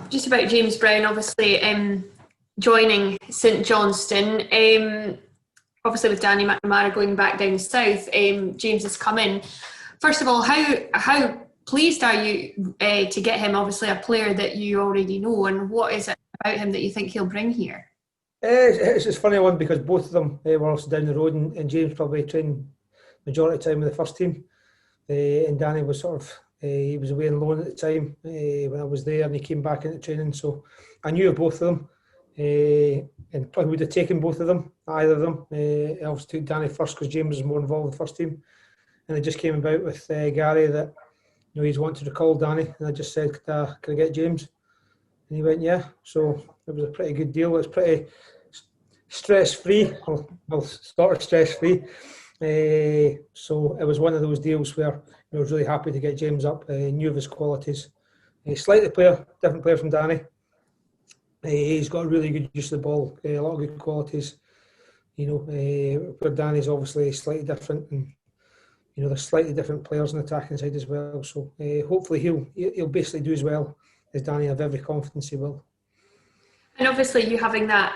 Just about James Brown, obviously joining StJohnstone. Obviously, with Danny McNamara going back down south, James has come in. First of all, how pleased are you to get him? Obviously, a player that you already know, and what is it about him that you think he'll bring here? It's just a funny one because both of them were also down the road, and James probably trained majority of the time with the first team, and Danny was sort of he was away on loan at the time when I was there, and he came back into training. So I knew of both of them, and probably would have taken both of them, either of them. I obviously took Danny first because James was more involved with the first team, and it just came about with Gary that he's wanted to recall Danny, and I just said, "Can I get James?" And he went, "Yeah." So it was a pretty good deal. It was pretty stress-free, well, sort of stress-free. So it was one of those deals where I was really happy to get James up. Knew of his qualities. Slightly different player from Danny. He's got a really good use of the ball, a lot of good qualities. Where Danny's obviously slightly different, and there's slightly different players on the attacking side as well. So hopefully he'll basically do as well as Danny. I have every confidence he will. And obviously, you having that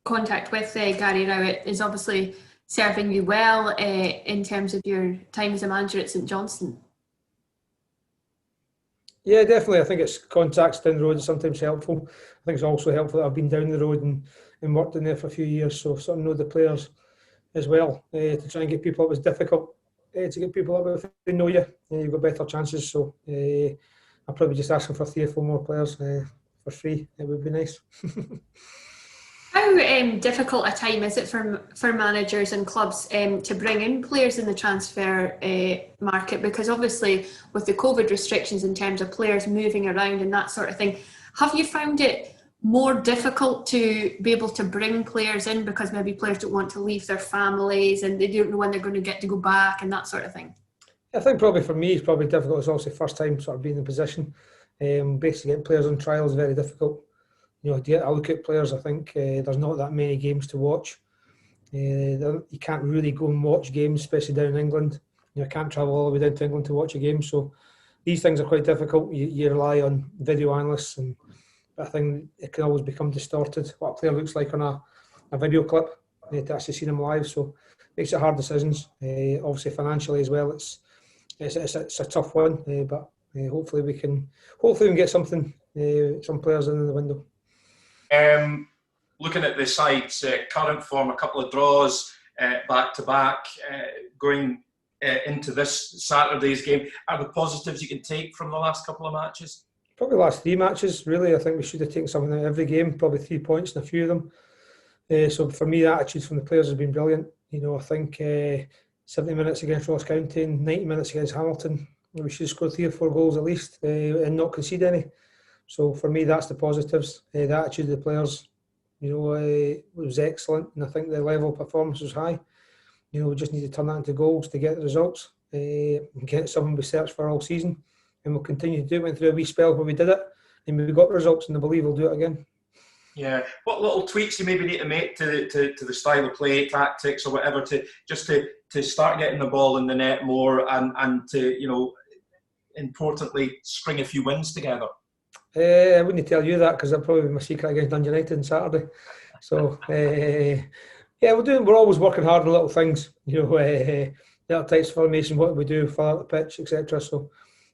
contact with Gary Rowett is obviously serving you well in terms of your time as a manager at StJohnstone. Yeah, definitely. I think it's contacts down the road is sometimes helpful. I think it's also helpful that I've been down the road and worked in there for a few years, so sort of know the players as well. To try and get people up is difficult. To get people up if they know you, you've got better chances. So I'm probably just asking for 3 or 4 more players for free. It would be nice. How difficult a time is it for managers and clubs to bring in players in the transfer market? Because obviously with the COVID restrictions in terms of players moving around and that sort of thing, have you found it more difficult to be able to bring players in because maybe players don't want to leave their families and they don't know when they're going to get to go back and that sort of thing? I think probably for me it's probably difficult. It's also first time sort of being in position. Basically getting players on trial is very difficult. I look at players, I think there's not that many games to watch. You can't really go and watch games, especially down in England. You can't travel all the way down to England to watch a game. So these things are quite difficult. You rely on video analysts, and I think it can always become distorted, what a player looks like on a video clip to actually see them live. So it makes it hard decisions. Obviously financially as well, it's a tough one, but hopefully we can get something, some players in the window. Looking at the side's current form, a couple of draws back to back, going into this Saturday's game, are the positives you can take from the last couple of matches? Probably the last 3 matches, really. I think we should have taken something out of every game, probably 3 points in a few of them. So for me, the attitude from the players has been brilliant. I think 70 minutes against Ross County and 90 minutes against Hamilton, we should score 3 or 4 goals at least and not concede any. So for me, that's the positives. The attitude of the players, was excellent, and I think the level of performance was high. We just need to turn that into goals to get the results, and get something we searched for all season, and we'll continue to do it. Went through a wee spell where we did it, and we got results, and I believe we'll do it again. Yeah. What little tweaks you maybe need to make to the style of play, tactics, or whatever, to start getting the ball in the net more, and to importantly string a few wins together? I wouldn't tell you that because that'll probably be my secret against Dundee United on Saturday. So we're always working hard on little things. Little types of formation, what we do, far out the pitch, etc. So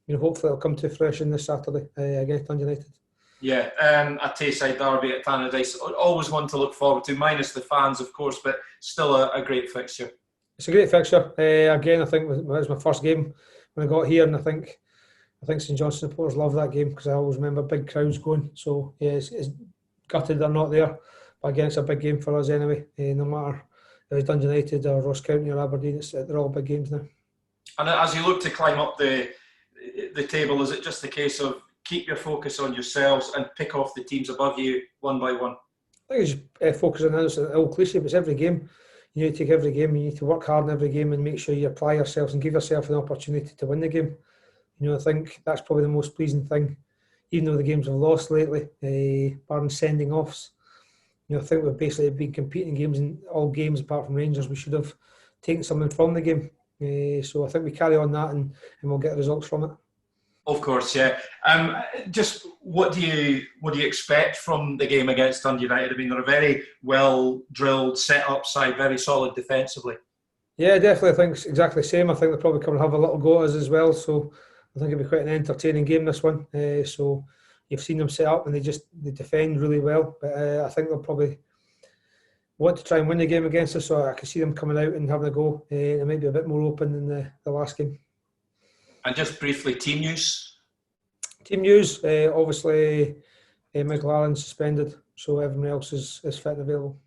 hopefully it'll come to fruition this Saturday against Dundee United. Yeah, a Tayside derby at Tannadice, always one to look forward to, minus the fans, of course, but still a great fixture. It's a great fixture. Again, I think it was my first game when I got here, and I think StJohnstone supporters love that game because I always remember big crowds going. So yeah, it's gutted they're not there, but again, it's a big game for us anyway. No matter if it's Dundee United or Ross County or Aberdeen, they're all big games now. And as you look to climb up the table, is it just a case of keep your focus on yourselves and pick off the teams above you one by one? I think it's focus on that. It's an old cliche, but it's every game. You need to take every game. You need to work hard in every game and make sure you apply yourselves and give yourself an opportunity to win the game. I think that's probably the most pleasing thing. Even though the games have lost lately, barring sending offs, I think we've basically been competing games in all games apart from Rangers. We should have taken something from the game. So I think we carry on that and we'll get the results from it. Of course, yeah. Just what do you expect from the game against Dundee United? I mean, they're a very well drilled, set up side, very solid defensively. Yeah, definitely. I think it's exactly the same. I think they'll probably come and have a little go at us as well. So I think it'll be quite an entertaining game, this one. So you've seen them set up and they defend really well. But I think they'll probably want to try and win the game against us. So I can see them coming out and having a go. It might be a bit more open than the last game. And just briefly, team news. Team news, obviously Michael Allen's suspended, so everyone else is fit and available.